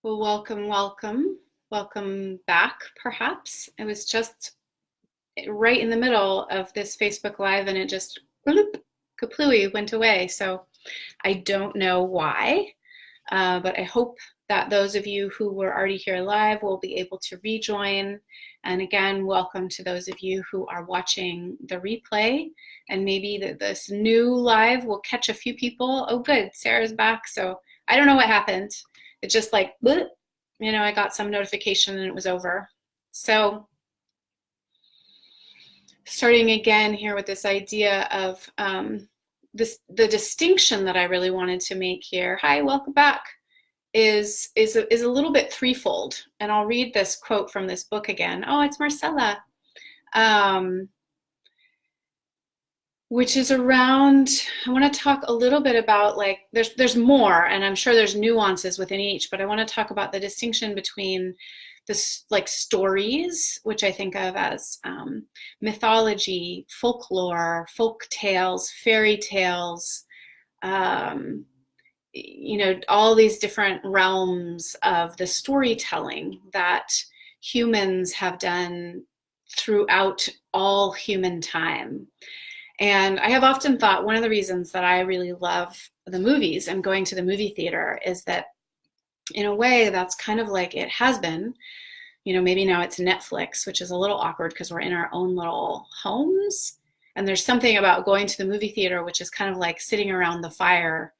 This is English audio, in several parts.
Well, welcome back, perhaps. I was just right in the middle of this Facebook Live and it just bloop, completely went away. So I don't know why, but I hope that those of you who were already here live will be able to rejoin. And again, welcome to those of you who are watching the replay. And maybe this new live will catch a few people. Oh, good, Sarah's back. So I don't know what happened. It just like, I got some notification and it was over. So starting again here with this idea of the distinction that I really wanted to make here. Hi, welcome back. Is a little bit threefold, and I'll read this quote from this book again. Oh, it's Marcella, which is around. I want to talk a little bit about there's more, and I'm sure there's nuances within each, but I want to talk about the distinction between this stories, which I think of as mythology, folklore, folk tales, fairy tales. All these different realms of the storytelling that humans have done throughout all human time. And I have often thought one of the reasons that I really love the movies and going to the movie theater is that in a way that's kind of like it has been, maybe now it's Netflix, which is a little awkward because we're in our own little homes. And there's something about going to the movie theater, which is kind of like sitting around the fire,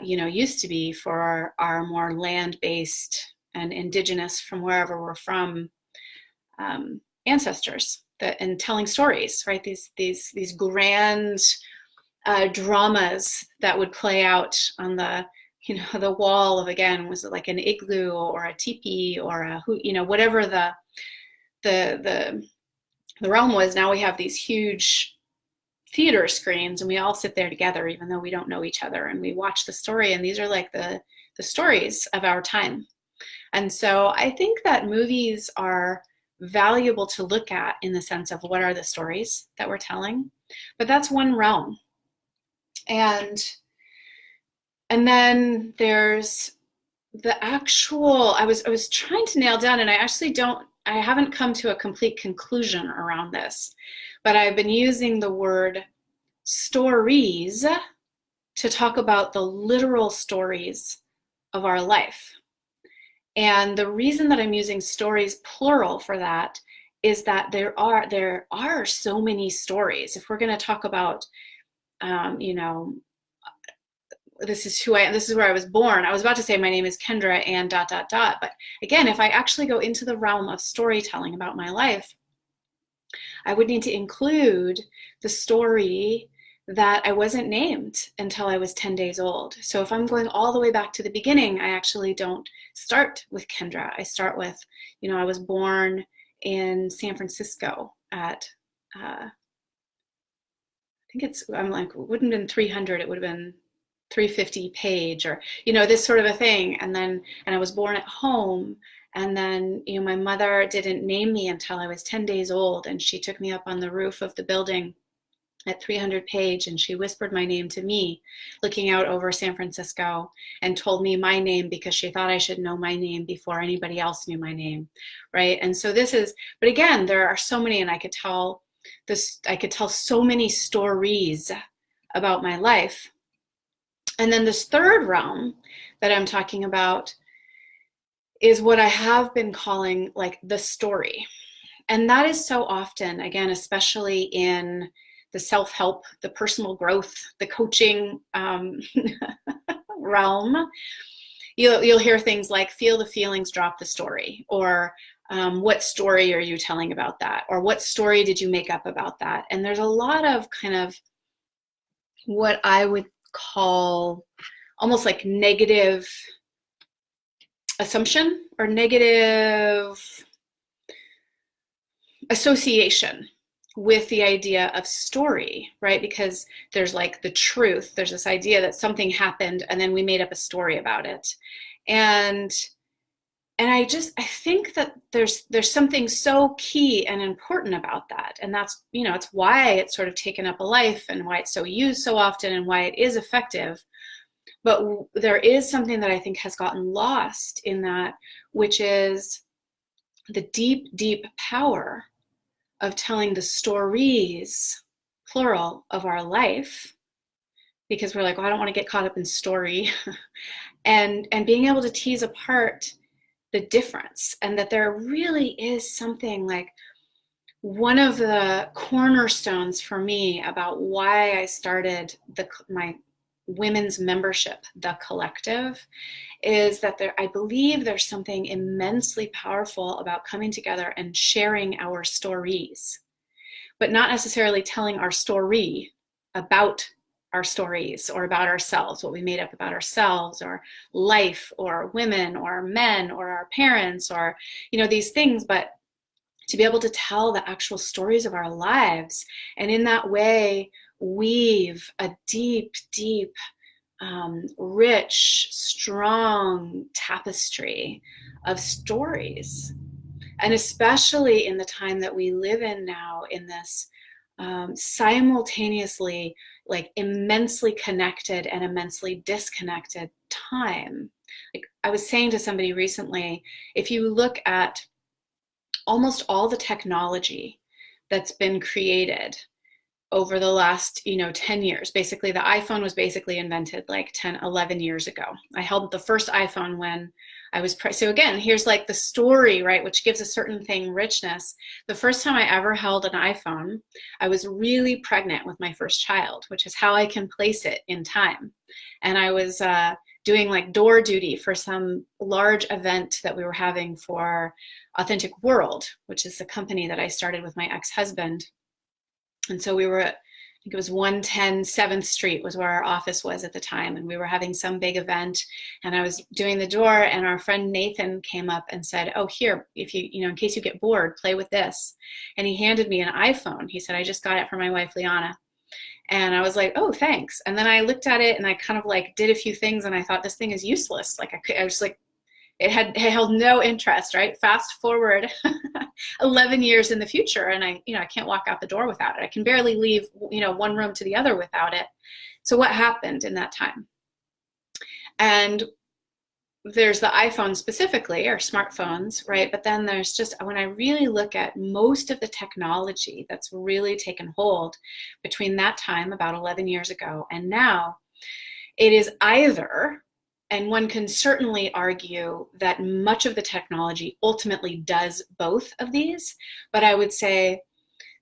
used to be for our more land-based and indigenous from wherever we're from ancestors, and telling stories, right? These grand dramas that would play out on the wall of, again, was it like an igloo or a teepee or whatever the realm was. Now we have these huge theater screens and we all sit there together even though we don't know each other, and we watch the story, and these are like the stories of our time. And so I think that movies are valuable to look at in the sense of what are the stories that we're telling, but that's one realm. And then there's the actual, I was trying to nail down, and I haven't come to a complete conclusion around this, but I've been using the word stories to talk about the literal stories of our life. And the reason that I'm using stories plural for that is that there are so many stories. If we're going to talk about, this is where I was born. I was about to say my name is Kendra and ... But again, if I actually go into the realm of storytelling about my life, I would need to include the story that I wasn't named until I was 10 days old. So if I'm going all the way back to the beginning, I actually don't start with Kendra. I start with, I was born in San Francisco at, I think it wouldn't have been 300, it would have been 350 page, or, this sort of a thing. And I was born at home. And then, my mother didn't name me until I was 10 days old. And she took me up on the roof of the building at 300 page, and she whispered my name to me, looking out over San Francisco, and told me my name because she thought I should know my name before anybody else knew my name, right? And so but again, there are so many, and I could tell so many stories about my life. And then this third realm that I'm talking about is what I have been calling like the story. And that is so often, again, especially in the self-help, the personal growth, the coaching realm, you'll hear things like feel the feelings, drop the story, or what story are you telling about that? Or what story did you make up about that? And there's a lot of kind of what I would call almost like negative assumption or negative association with the idea of story, right? Because there's like the truth, there's this idea that something happened and then we made up a story about it. And I think that there's something so key and important about that. And that's, it's why it's sort of taken up a life and why it's so used so often and why it is effective. But there is something that I think has gotten lost in that, which is the deep, deep power of telling the stories, plural, of our life, because we're like, well, I don't want to get caught up in story, and being able to tease apart the difference, and that there really is something like, one of the cornerstones for me about why I started my women's membership, The Collective, is that I believe there's something immensely powerful about coming together and sharing our stories, but not necessarily telling our story about our stories or about ourselves, what we made up about ourselves or life or women or men or our parents or, these things, but to be able to tell the actual stories of our lives, and in that way weave a deep, deep, rich, strong tapestry of stories. And especially in the time that we live in now, in this simultaneously like immensely connected and immensely disconnected time. Like I was saying to somebody recently, if you look at almost all the technology that's been created over the last 10 years. Basically, the iPhone was basically invented like 10, 11 years ago. I held the first iPhone when I was so again, here's like the story, right, which gives a certain thing richness. The first time I ever held an iPhone, I was really pregnant with my first child, which is how I can place it in time. And I was doing like door duty for some large event that we were having for Authentic World, which is the company that I started with my ex-husband. And so we were at, I think it was 110 7th Street was where our office was at the time. And we were having some big event, and I was doing the door, and our friend Nathan came up and said, oh, here, if you, in case you get bored, play with this. And he handed me an iPhone. He said, I just got it for my wife, Liana. And I was like, oh, thanks. And then I looked at it and I kind of like did a few things, and I thought, this thing is useless. Like I was like, it held no interest, right? Fast forward 11 years in the future, and I can't walk out the door without it. I can barely leave, one room to the other without it. So what happened in that time? And there's the iPhone specifically, or smartphones, right? But then there's just, when I really look at most of the technology that's really taken hold between that time, about 11 years ago, and now, it is either, and one can certainly argue that much of the technology ultimately does both of these, but I would say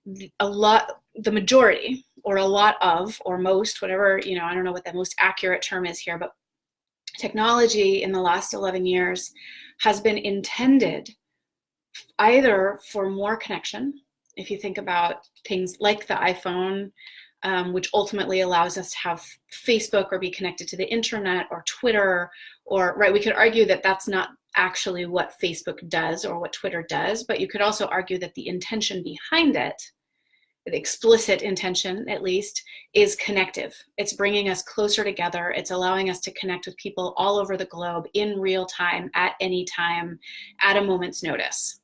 the majority, or a lot of, or most, whatever, I don't know what the most accurate term is here, but technology in the last 11 years has been intended either for more connection. If you think about things like the iPhone, which ultimately allows us to have Facebook or be connected to the internet, or Twitter, or, right, we could argue that that's not actually what Facebook does or what Twitter does, but you could also argue that the intention behind it, the explicit intention at least, is connective. It's bringing us closer together. It's allowing us to connect with people all over the globe in real time, at any time, at a moment's notice.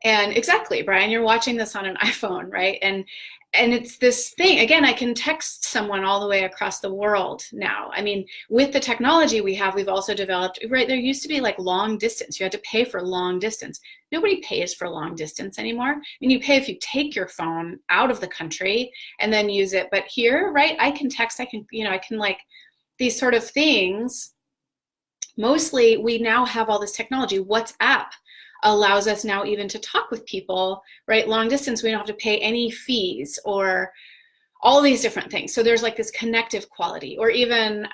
And exactly, Brian, you're watching this on an iPhone, right? And it's this thing, again, I can text someone all the way across the world now. I mean, with the technology we have, we've also developed, right, there used to be like long distance. You had to pay for long distance. Nobody pays for long distance anymore. I mean, you pay if you take your phone out of the country and then use it. But here, right, I can text, I can like these sort of things. Mostly we now have all this technology. WhatsApp allows us now even to talk with people, right? Long distance, we don't have to pay any fees, or all these different things. So there's like this connective quality, or even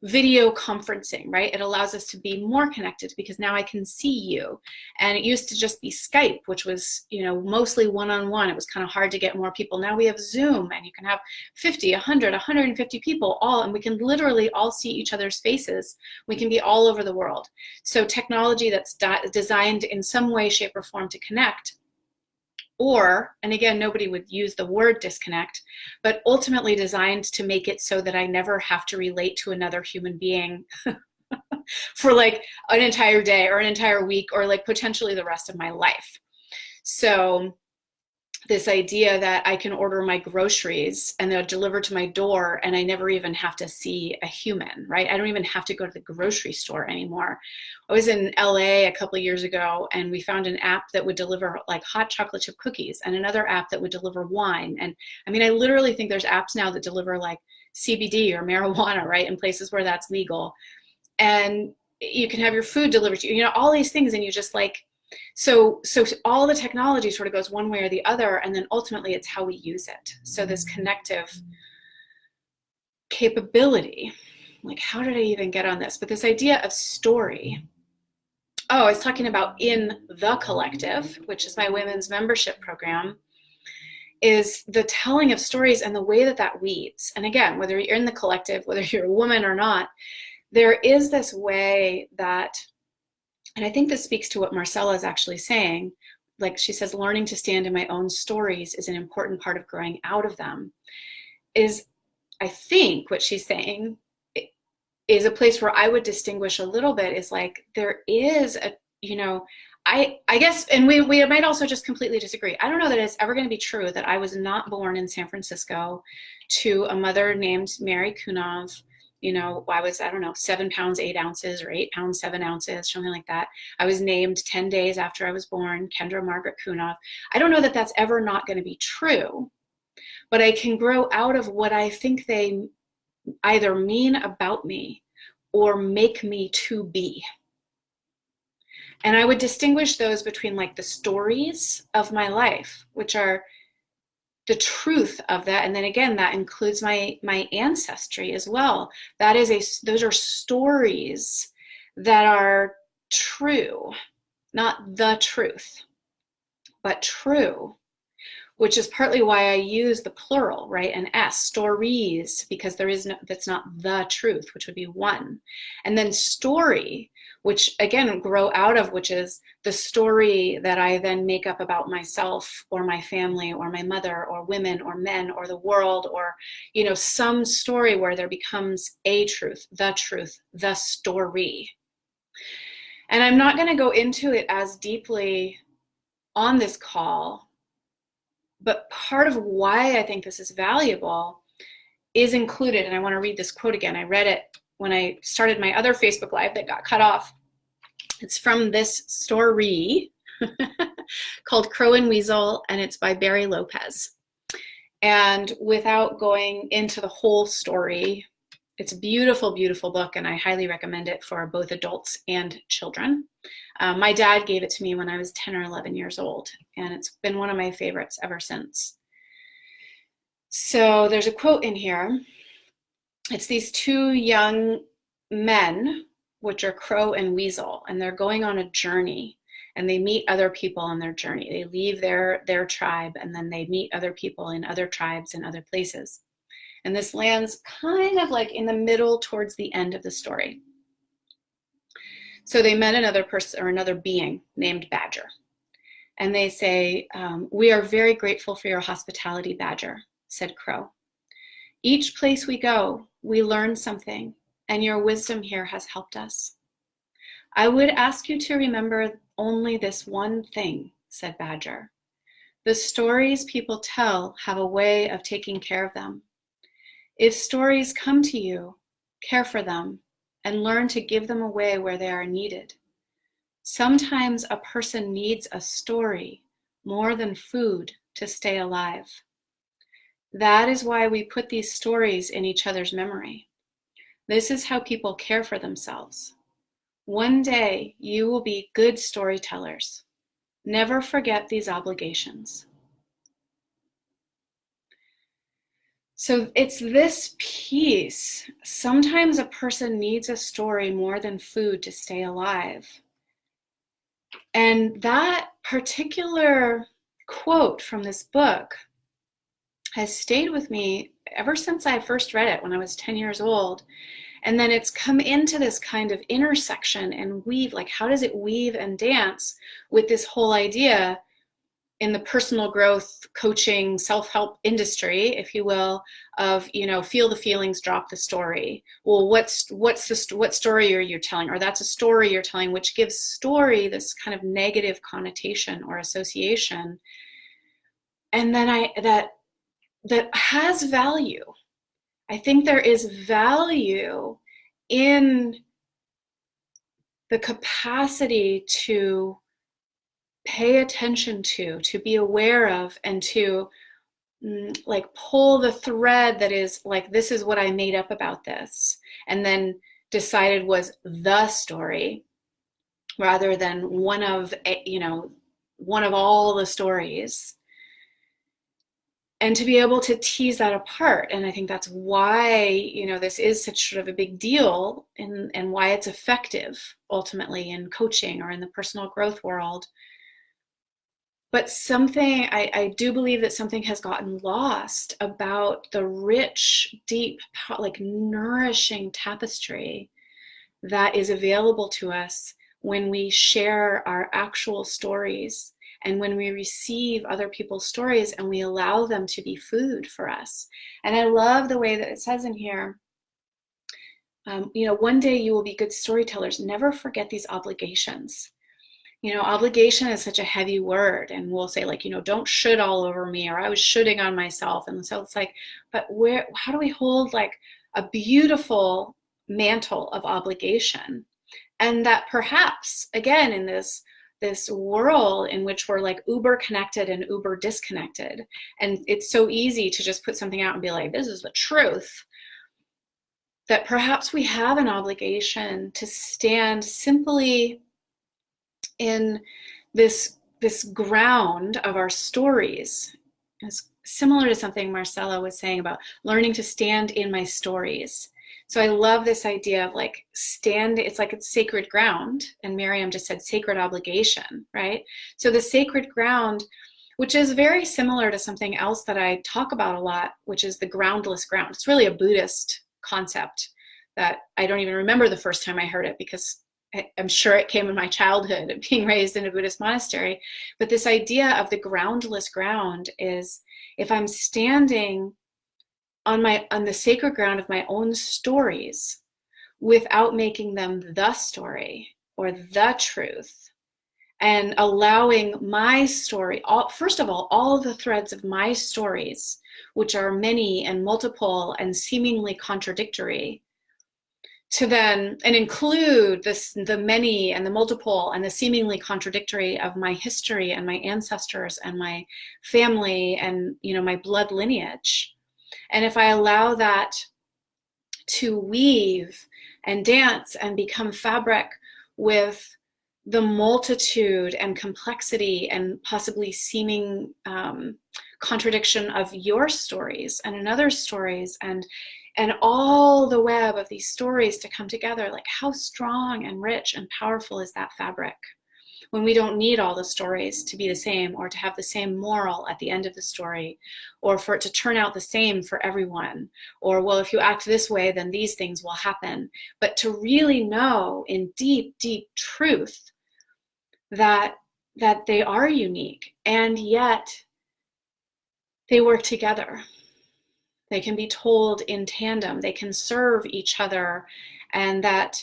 video conferencing, right? It allows us to be more connected because now I can see you. And it used to just be Skype, which was, mostly one-on-one. It was kind of hard to get more people. Now we have Zoom, and you can have 50, 100, 150 people all, and we can literally all see each other's faces. We can be all over the world. So technology that's designed in some way, shape, or form to connect, or, and again, nobody would use the word disconnect, but ultimately designed to make it so that I never have to relate to another human being for like an entire day or an entire week, or like potentially the rest of my life. So this idea that I can order my groceries and they'll deliver to my door and I never even have to see a human, right? I don't even have to go to the grocery store anymore. I was in LA a couple of years ago and we found an app that would deliver like hot chocolate chip cookies and another app that would deliver wine. And I mean, I literally think there's apps now that deliver like CBD or marijuana, right? In places where that's legal. And you can have your food delivered to you, you know, all these things. And you just like, so all the technology sort of goes one way or the other, and then ultimately it's how we use it. So this connective capability, like how did I even get on this? But this idea of story. Oh, I was talking about in the collective, which is my women's membership program, is the telling of stories and the way that that weaves. And again, whether you're in the collective, whether you're a woman or not, there is this way that, and I think this speaks to what Marcella is actually saying. Like she says, learning to stand in my own stories is an important part of growing out of them. Is, I think what she's saying is a place where I would distinguish a little bit is like, there is a, you know, I guess, and we might also just completely disagree. I don't know that it's ever going to be true that I was not born in San Francisco to a mother named Mary Kunov. You know, I was, I don't know, 7 pounds, 8 ounces or 8 pounds, 7 ounces, something like that. I was named 10 days after I was born, Kendra Margaret Kunov. I don't know that that's ever not going to be true, but I can grow out of what I think they either mean about me or make me to be. And I would distinguish those between like the stories of my life, which are the truth of that, and then again that includes my ancestry as well. That is those are stories that are true, not the truth, but true, which is partly why I use the plural, right? An S, stories, because there is no, that's not the truth, which would be one. And then story, which again grow out of, which is the story that I then make up about myself or my family or my mother or women or men or the world, or, you know, some story where there becomes a truth, the story. And I'm not going to go into it as deeply on this call, but part of why I think this is valuable is included, and I want to read this quote again. I read it when I started my other Facebook Live that got cut off. It's from this story called Crow and Weasel, and it's by Barry Lopez. And without going into the whole story, it's a beautiful, beautiful book, and I highly recommend it for both adults and children. My dad gave it to me when I was 10 or 11 years old, and it's been one of my favorites ever since. So there's a quote in here. It's these two young men, which are Crow and Weasel, and they're going on a journey, and they meet other people on their journey. They leave their tribe, and then they meet other people in other tribes and other places. And this lands kind of like in the middle towards the end of the story. So they met another person or another being named Badger. And they say, "We are very grateful for your hospitality, Badger," said Crow. "Each place we go, we learn something, and your wisdom here has helped us." "I would ask you to remember only this one thing," said Badger. "The stories people tell have a way of taking care of them. If stories come to you, care for them and learn to give them away where they are needed. Sometimes a person needs a story more than food to stay alive. That is why we put these stories in each other's memory. This is how people care for themselves. One day you will be good storytellers. Never forget these obligations." So it's this piece. Sometimes a person needs a story more than food to stay alive. And that particular quote from this book has stayed with me ever since I first read it when I was 10 years old. And then it's come into this kind of intersection and weave, like how does it weave and dance with this whole idea in the personal growth, coaching, self-help industry, if you will, of, you know, feel the feelings, drop the story. Well, what story are you telling? Or that's a story you're telling, which gives story this kind of negative connotation or association. And then that has value. I think there is value in the capacity to pay attention to be aware of, and to like pull the thread that is like, this is what I made up about this, and then decided was the story, rather than one of all the stories, and to be able to tease that apart. And I think that's why this is such sort of a big deal, and why it's effective ultimately in coaching or in the personal growth world. But I do believe that something has gotten lost about the rich, deep, like nourishing tapestry that is available to us when we share our actual stories, and when we receive other people's stories and we allow them to be food for us. And I love the way that it says in here, one day you will be good storytellers. Never forget these obligations. Obligation is such a heavy word, and we'll say like, don't should all over me, or I was shoulding on myself. And so it's like, but how do we hold like a beautiful mantle of obligation? And that perhaps, again, in this world in which we're like uber connected and uber disconnected, and it's so easy to just put something out and be like, this is the truth, that perhaps we have an obligation to stand simply in this ground of our stories. It's similar to something Marcella was saying about learning to stand in my stories. So I love this idea of like it's like it's sacred ground, and Miriam just said sacred obligation, right? So the sacred ground, which is very similar to something else that I talk about a lot, which is the groundless ground. It's really a Buddhist concept that I don't even remember the first time I heard it, because I'm sure it came in my childhood being raised in a Buddhist monastery. But this idea of the groundless ground is, if I'm standing on the sacred ground of my own stories without making them the story or the truth, and allowing my story, first of all of the threads of my stories, which are many and multiple and seemingly contradictory, to then and include the many and the multiple and the seemingly contradictory of my history and my ancestors and my family and my blood lineage. And if I allow that to weave and dance and become fabric with the multitude and complexity and possibly seeming contradiction of your stories and another's stories, and all the web of these stories to come together, like how strong and rich and powerful is that fabric, when we don't need all the stories to be the same, or to have the same moral at the end of the story, or for it to turn out the same for everyone, or, well, if you act this way, then these things will happen. But to really know in deep, deep truth that they are unique, and yet they work together. They can be told in tandem, they can serve each other, and that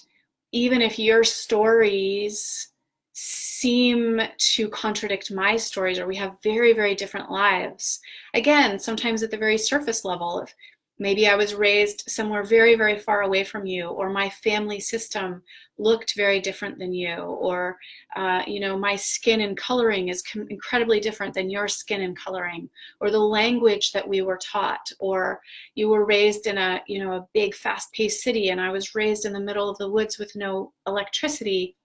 even if your stories seem to contradict my stories, or we have very, very different lives, again, sometimes at the very surface level, if maybe I was raised somewhere very, very far away from you, or my family system looked very different than you, or my skin and coloring is incredibly different than your skin and coloring, or the language that we were taught, or you were raised in a big fast-paced city and I was raised in the middle of the woods with no electricity,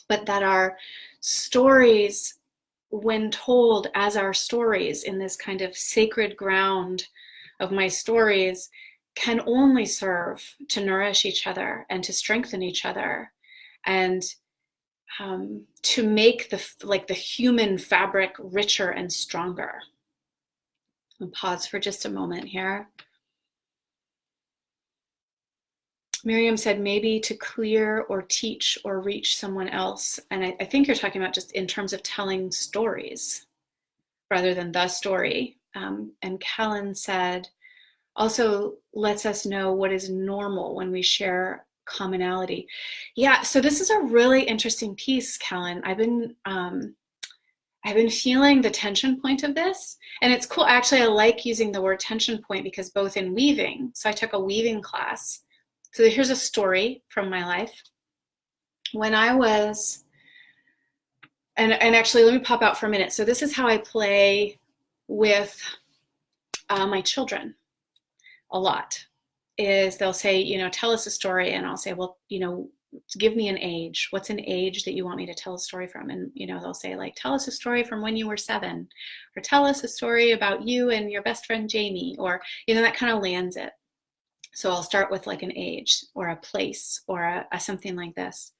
but that our stories, when told as our stories in this kind of sacred ground of my stories, can only serve to nourish each other and to strengthen each other, and to make the human fabric richer and stronger. I'll pause for just a moment here. Miriam said maybe to clear or teach or reach someone else. And I think you're talking about just in terms of telling stories rather than the story. And Callan said, also lets us know what is normal when we share commonality. Yeah, so this is a really interesting piece, Callan. I've been I've been feeling the tension point of this. And it's cool. Actually, I like using the word tension point because both in weaving, so I took a weaving class. So here's a story from my life. When I was, and actually, let me pop out for a minute. So this is how I play with my children a lot, is they'll say, you know, tell us a story. And I'll say, well, you know, give me an age. What's an age that you want me to tell a story from? And, you know, they'll say like, tell us a story from when you were 7, or tell us a story about you and your best friend, Jamie, or, you know, that kind of lands it. So I'll start with like an age or a place or a something like this.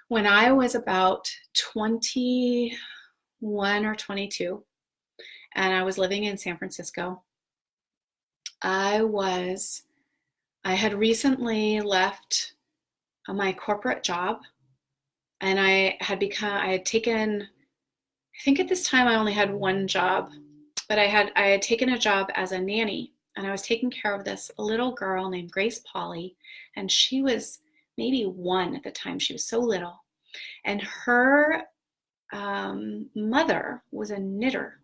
When I was about 21 or 22, and I was living in San Francisco, I had recently left my corporate job, and I had taken, I think at this time I only had one job, but I had taken a job as a nanny, and I was taking care of this little girl named Grace Polly, and she was maybe 1 at the time. She was so little, and her mother was a knitter.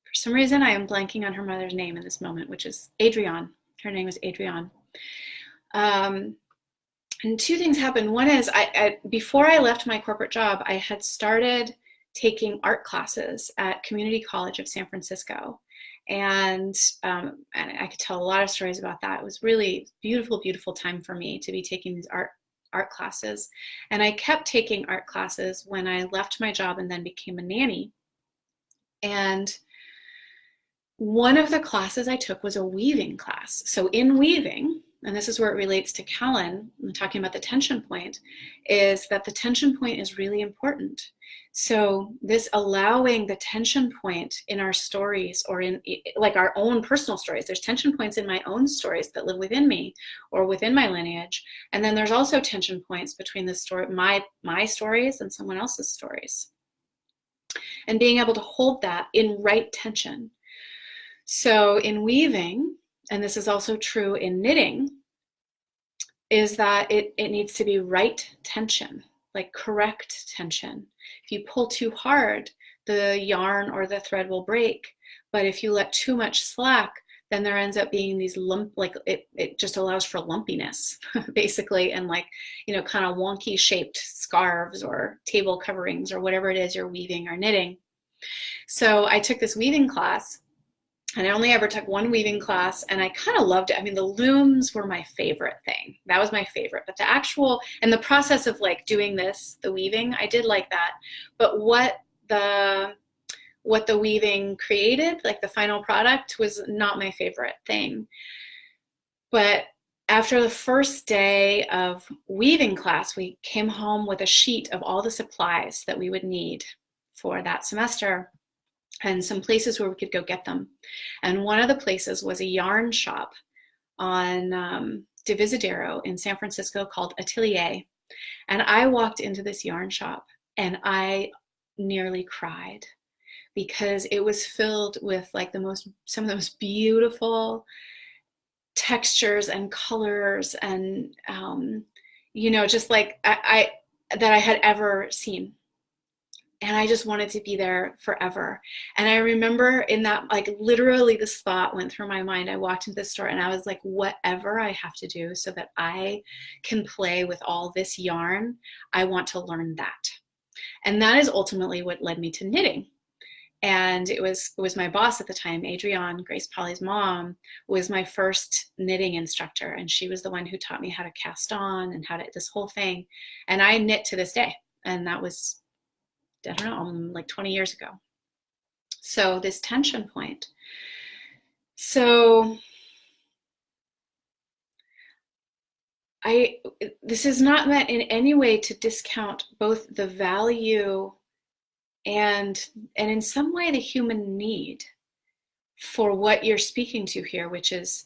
For some reason, I am blanking on her mother's name in this moment, which is Adrienne. Her name is Adrienne. And 2 things happened. One is, before I left my corporate job, I had started taking art classes at Community College of San Francisco. And I could tell a lot of stories about that. It was really beautiful, beautiful time for me to be taking these art classes. And I kept taking art classes when I left my job and then became a nanny. And one of the classes I took was a weaving class. So in weaving, and this is where it relates to Kellen, I'm talking about the tension point, is that the tension point is really important. So this allowing the tension point in our stories, or in like our own personal stories, there's tension points in my own stories that live within me or within my lineage. And then there's also tension points between the story, my stories and someone else's stories. And being able to hold that in right tension. So in weaving, and this is also true in knitting, is that it needs to be right tension, like correct tension. If you pull too hard, the yarn or the thread will break. But if you let too much slack, then there ends up being these it just allows for lumpiness, basically, and like, you know, kind of wonky shaped scarves or table coverings or whatever it is you're weaving or knitting. So I took this weaving class, and I only ever took one weaving class, and I kind of loved it. I mean, the looms were my favorite thing. That was my favorite. But the actual, and the process of like doing this, the weaving, I did like that. But what the weaving created, like the final product, was not my favorite thing. But after the first day of weaving class, we came home with a sheet of all the supplies that we would need for that semester, and some places where we could go get them. And one of the places was a yarn shop on Divisadero in San Francisco called Atelier. And I walked into this yarn shop and I nearly cried, because it was filled with like some of the most beautiful textures and colors and you know, just like that I had ever seen. And I just wanted to be there forever. And I remember in that, like literally this thought went through my mind. I walked into the store and I was like, whatever I have to do so that I can play with all this yarn, I want to learn that. And that is ultimately what led me to knitting. And it was my boss at the time, Adrienne, Grace Polly's mom, was my first knitting instructor. And she was the one who taught me how to cast on and how to, this whole thing. And I knit to this day. And that was, I don't know, like 20 years ago. So this tension point. So this is not meant in any way to discount both the value and in some way the human need for what you're speaking to here, which is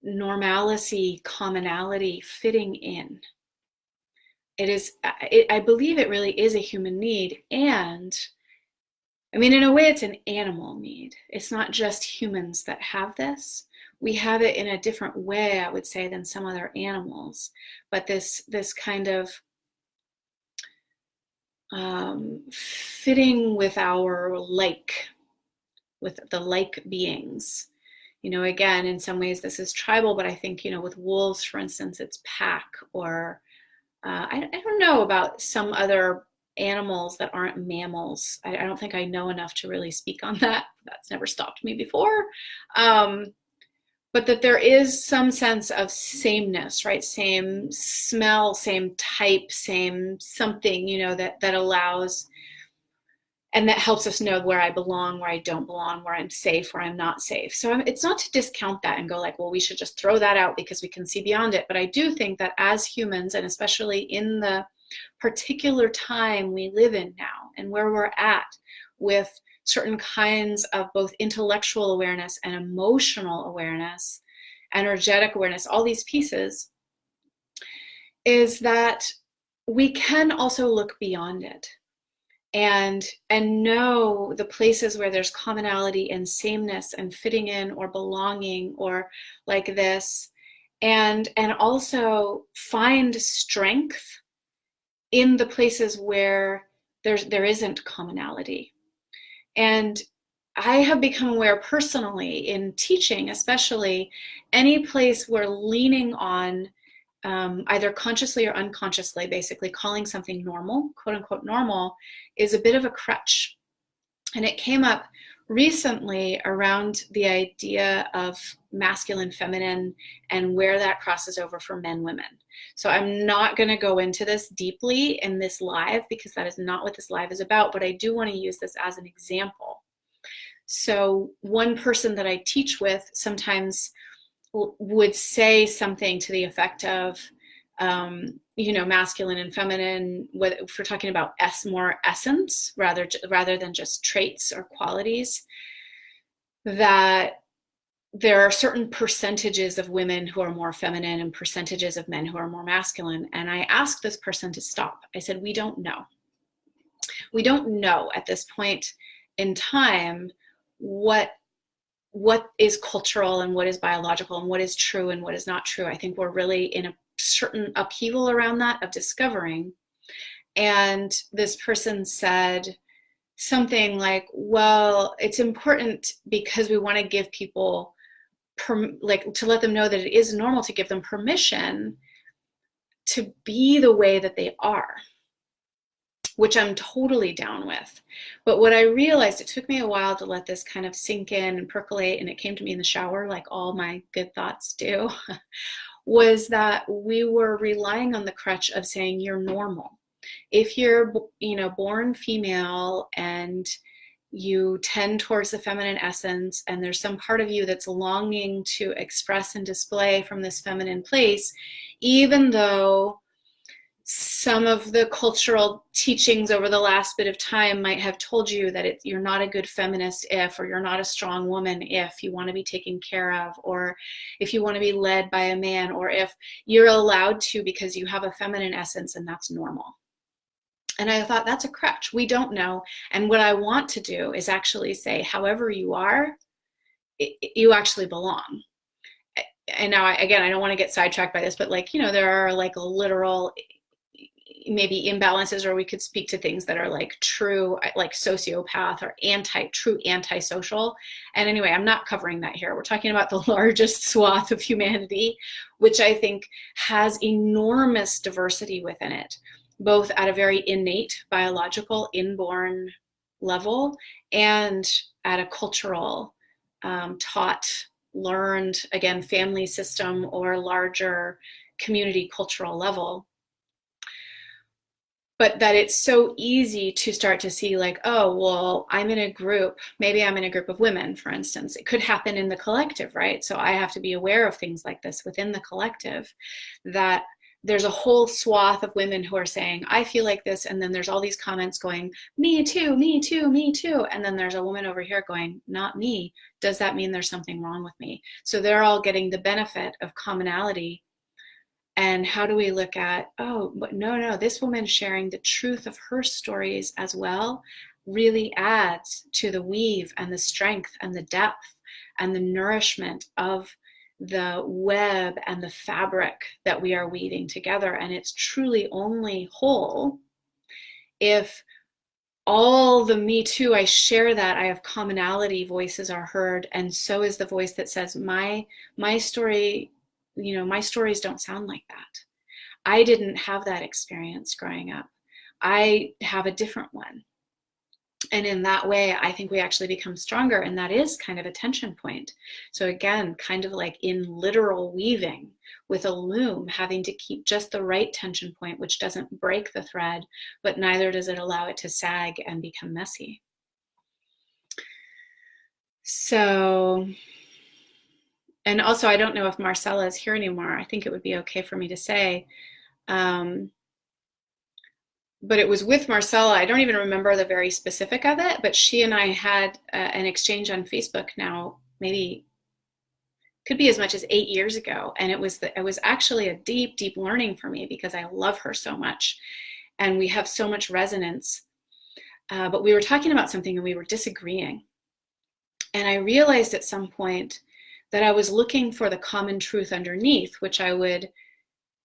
normalcy, commonality, fitting in. I believe it really is a human need. And I mean, in a way, it's an animal need. It's not just humans that have this. We have it in a different way, I would say, than some other animals. But this kind of fitting with our with the like beings. Again, in some ways this is tribal, but I think, with wolves, for instance, it's pack, or I don't know about some other animals that aren't mammals. I don't think I know enough to really speak on that. That's never stopped me before. But that there is some sense of sameness, right? Same smell, same type, same something, that allows, and that helps us know where I belong, where I don't belong, where I'm safe, where I'm not safe. So it's not to discount that and go like, well, we should just throw that out because we can see beyond it. But I do think that as humans, and especially in the particular time we live in now and where we're at with certain kinds of both intellectual awareness and emotional awareness, energetic awareness, all these pieces, is that we can also look beyond it and know the places where there's commonality and sameness and fitting in or belonging or like this, and also find strength in the places where there isn't commonality. And I have become aware personally in teaching, especially, any place where leaning on either consciously or unconsciously, basically calling something normal, quote unquote normal, is a bit of a crutch. And it came up recently around the idea of masculine, feminine, and where that crosses over for men, women. So I'm not going to go into this deeply in this live because that is not what this live is about, but I do want to use this as an example. So one person that I teach with sometimes would say something to the effect of, masculine and feminine, if we're talking about more essence rather than just traits or qualities, that there are certain percentages of women who are more feminine and percentages of men who are more masculine. And I asked this person to stop. I said, we don't know. We don't know at this point in time what is cultural and what is biological and what is true and what is not true. I think we're really in a certain upheaval around that of discovering. And this person said something like, well, it's important because we want to give people to let them know that it is normal to give them permission to be the way that they are, which I'm totally down with. But what I realized, it took me a while to let this kind of sink in and percolate, and it came to me in the shower like all my good thoughts do, was that we were relying on the crutch of saying you're normal. If you're, born female and you tend towards the feminine essence, and there's some part of you that's longing to express and display from this feminine place, even though some of the cultural teachings over the last bit of time might have told you that you're not a good feminist or you're not a strong woman if you want to be taken care of, or if you want to be led by a man, or if you're allowed to because you have a feminine essence and that's normal. And I thought, that's a crutch. We don't know. And what I want to do is actually say, however you are, you actually belong. And now, I don't want to get sidetracked by this, but there are like literal maybe imbalances, or we could speak to things that are like true, like sociopath or true antisocial. And anyway, I'm not covering that here. We're talking about the largest swath of humanity, which I think has enormous diversity within it, both at a very innate, biological, inborn level and at a cultural, taught, learned, again, family system or larger community cultural level. But that it's so easy to start to see like, oh, well, I'm in a group, maybe I'm in a group of women, for instance. It could happen in the collective, right? So I have to be aware of things like this within the collective, that there's a whole swath of women who are saying, I feel like this. And then there's all these comments going, me too, me too, me too. And then there's a woman over here going, not me. Does that mean there's something wrong with me? So they're all getting the benefit of commonality. And how do we look at, oh, but no, this woman sharing the truth of her stories as well really adds to the weave and the strength and the depth and the nourishment of the web and the fabric that we are weaving together. And it's truly only whole If all the me too, I share that, I have commonality, voices are heard, and so is the voice that says my story, my stories don't sound like that. I didn't have that experience growing up. I have a different one. And in that way, I think we actually become stronger. And that is kind of a tension point. So again, kind of like in literal weaving with a loom, having to keep just the right tension point, which doesn't break the thread, but neither does it allow it to sag and become messy. So, and also, I don't know if Marcella is here anymore. I think it would be okay for me to say, but it was with Marcella. I don't even remember the very specific of it, but she and I had an exchange on Facebook now, maybe could be as much as 8 years ago. And it was actually a deep, deep learning for me because I love her so much and we have so much resonance. But we were talking about something and we were disagreeing. And I realized at some point that I was looking for the common truth underneath, which I would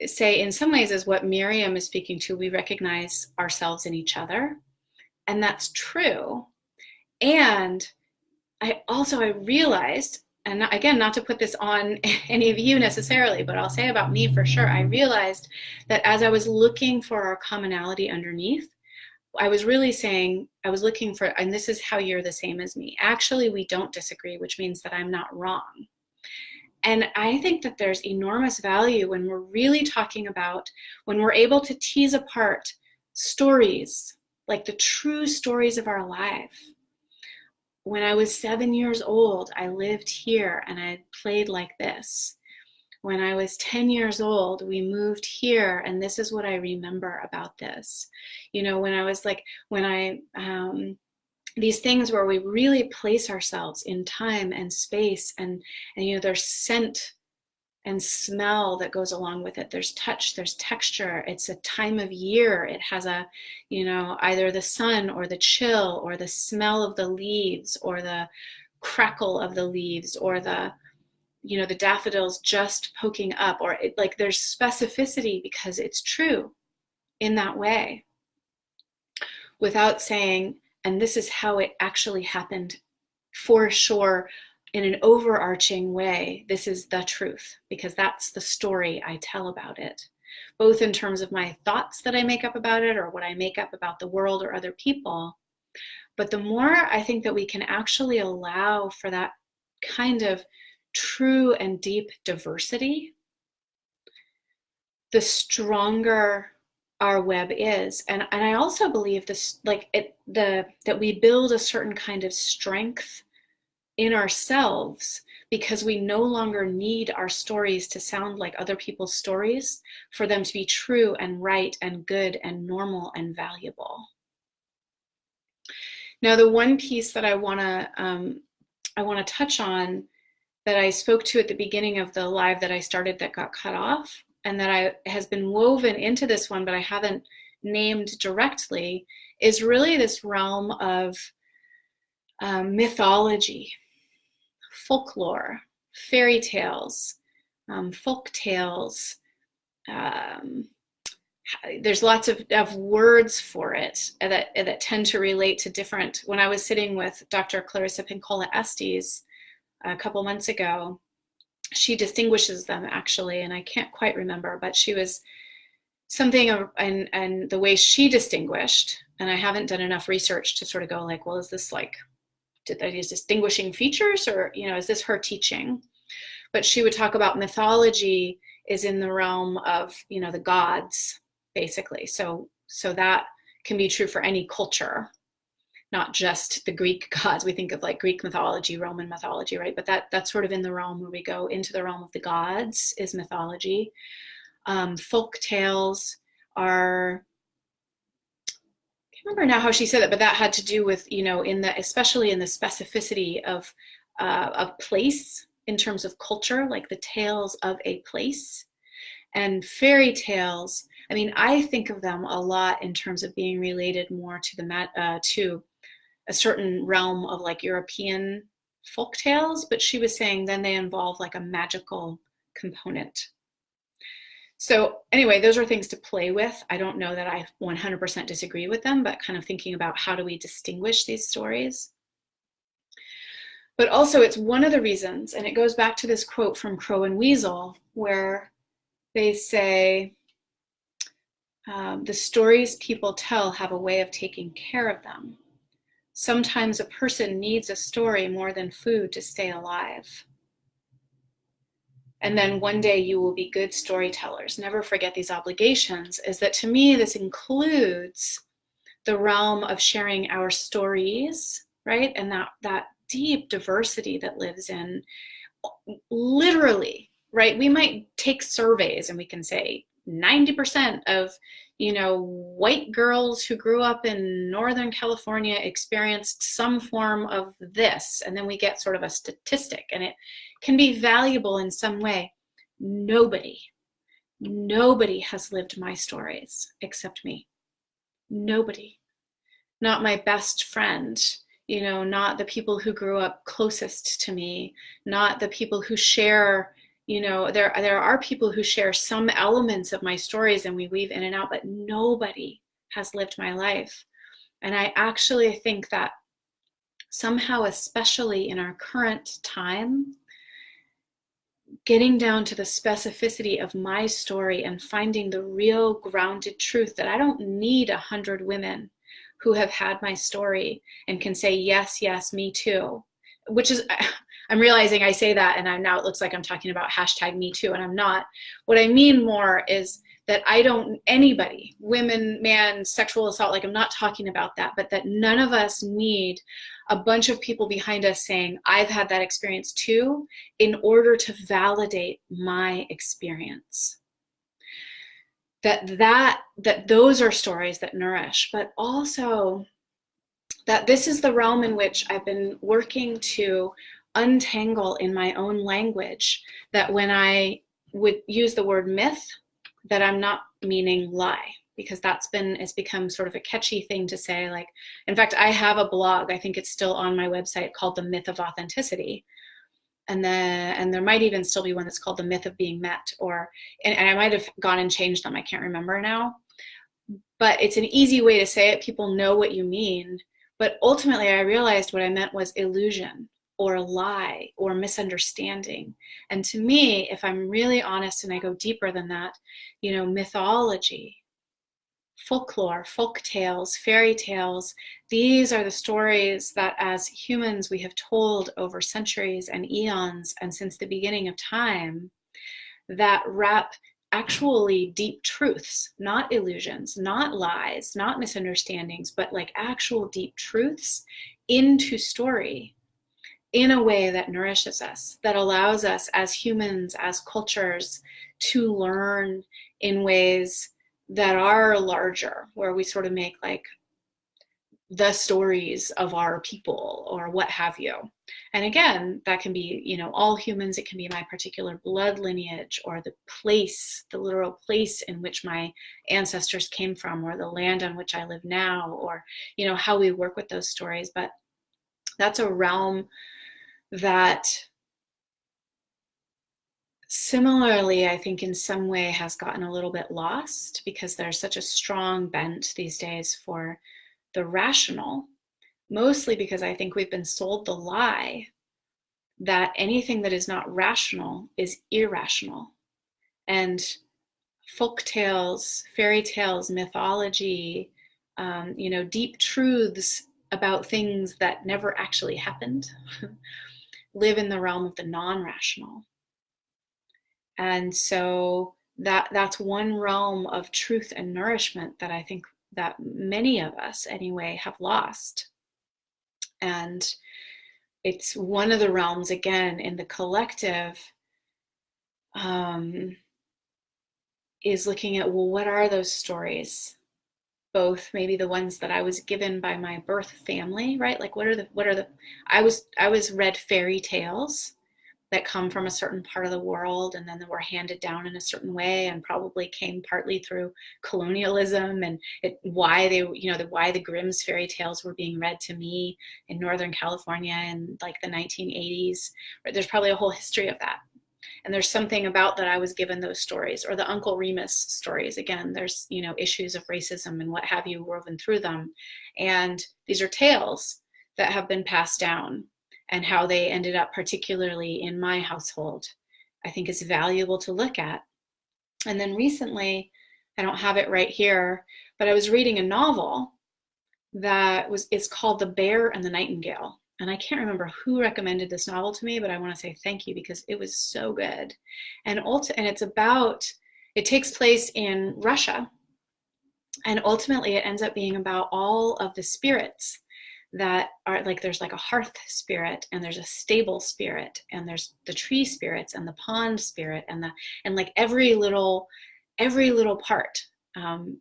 say in some ways is what Miriam is speaking to. We recognize ourselves in each other, and that's true. And I realized, and again, not to put this on any of you necessarily, but I'll say about me for sure, I realized that as I was looking for our commonality underneath, I was really saying, I was looking for, and this is how you're the same as me. Actually, we don't disagree, which means that I'm not wrong. And I think that there's enormous value when we're really talking about, when we're able to tease apart stories, like the true stories of our life. When I was 7 years old, I lived here and I played like this. When I was 10 years old, we moved here and this is what I remember about this. When I was like, these things where we really place ourselves in time and space and there's scent and smell that goes along with it. There's touch, there's texture. It's a time of year. It has a, either the sun or the chill or the smell of the leaves or the crackle of the leaves or the daffodils just poking up, or there's specificity because it's true in that way without saying, and this is how it actually happened for sure in an overarching way. This is the truth because that's the story I tell about it, both in terms of my thoughts that I make up about it or what I make up about the world or other people. But the more I think that we can actually allow for that kind of true and deep diversity, the stronger our web is. And I also believe this, that we build a certain kind of strength in ourselves because we no longer need our stories to sound like other people's stories for them to be true and right and good and normal and valuable. Now, the one piece that I want to touch on that I spoke to at the beginning of the live that I started that got cut off, and that has been woven into this one, but I haven't named directly, is really this realm of mythology, folklore, fairy tales, folk tales. There's lots of words for it that tend to relate to different. When I was sitting with Dr. Clarissa Pinkola Estes a couple months ago, she distinguishes them actually, and I can't quite remember, but she was something, and the way she distinguished, and I haven't done enough research to sort of go like, well, is this like, did they use distinguishing features or, is this her teaching? But she would talk about mythology is in the realm of, the gods, basically. So that can be true for any culture, not just the Greek gods. We think of like Greek mythology, Roman mythology, right? But that's sort of in the realm where we go into the realm of the gods is mythology. Folk tales are, I can't remember now how she said it, but that had to do with, especially in the specificity of a place in terms of culture, like the tales of a place. And fairy tales, I think of them a lot in terms of being related more to a certain realm of like European folk tales, but she was saying then they involve like a magical component. So anyway, those are things to play with. I don't know that I 100% disagree with them, but kind of thinking about how do we distinguish these stories. But also it's one of the reasons, and it goes back to this quote from Crow and Weasel, where they say, the stories people tell have a way of taking care of them. Sometimes a person needs a story more than food to stay alive. And then one day you will be good storytellers. Never forget these obligations. Is that, to me, this includes the realm of sharing our stories, right? And that deep diversity that lives in, literally, right? We might take surveys and we can say 90% of, white girls who grew up in Northern California experienced some form of this. And then we get sort of a statistic, and it can be valuable in some way. Nobody has lived my stories except me. Nobody. Not my best friend, not the people who grew up closest to me, not the people who share, there are people who share some elements of my stories and we weave in and out, but nobody has lived my life. And I actually think that somehow, especially in our current time, getting down to the specificity of my story and finding the real grounded truth that I don't need 100 women who have had my story and can say, yes, yes, me too, which is, I'm realizing I say that and now it looks like I'm talking about #MeToo, and I'm not. What I mean more is that anybody, women, man, sexual assault, like I'm not talking about that, but that none of us need a bunch of people behind us saying, I've had that experience too, in order to validate my experience. That those are stories that nourish, but also that this is the realm in which I've been working to untangle in my own language, that when I would use the word myth, that I'm not meaning lie, because it's become sort of a catchy thing to say. Like, in fact, I have a blog, I think it's still on my website, called The Myth of Authenticity. And there might even still be one that's called The Myth of Being Met, and I might have gone and changed them, I can't remember now. But it's an easy way to say it, people know what you mean. But ultimately I realized what I meant was illusion, or lie, or misunderstanding. And to me, if I'm really honest and I go deeper than that, mythology, folklore, folk tales, fairy tales, these are the stories that as humans we have told over centuries and eons and since the beginning of time, that wrap actually deep truths, not illusions, not lies, not misunderstandings, but like actual deep truths into story, in a way that nourishes us, that allows us as humans, as cultures, to learn in ways that are larger, where we sort of make like the stories of our people or what have you. And again, that can be, all humans, it can be my particular blood lineage, or the place, the literal place in which my ancestors came from, or the land on which I live now, or, how we work with those stories. But that's a realm that similarly, I think in some way has gotten a little bit lost, because there's such a strong bent these days for the rational, mostly because I think we've been sold the lie that anything that is not rational is irrational. And folk tales, fairy tales, mythology, deep truths about things that never actually happened live in the realm of the non-rational. And so that's one realm of truth and nourishment that I think that many of us anyway have lost. And it's one of the realms, again, in the collective, is looking at, well, what are those stories? Both maybe the ones that I was given by my birth family, right? Like I was read fairy tales that come from a certain part of the world, and then they were handed down in a certain way, and probably came partly through colonialism, and why the Grimm's fairy tales were being read to me in Northern California in like the 1980s. There's probably a whole history of that. And there's something about that I was given those stories, or the Uncle Remus stories. Again, there's, issues of racism and what have you woven through them. And these are tales that have been passed down, and how they ended up, particularly in my household, I think is valuable to look at. And then recently, I don't have it right here, but I was reading a novel it's called The Bear and the Nightingale. And I can't remember who recommended this novel to me, but I want to say thank you, because it was so good. And it takes place in Russia. And ultimately it ends up being about all of the spirits that are like, there's like a hearth spirit, and there's a stable spirit, and there's the tree spirits, and the pond spirit, and like every little part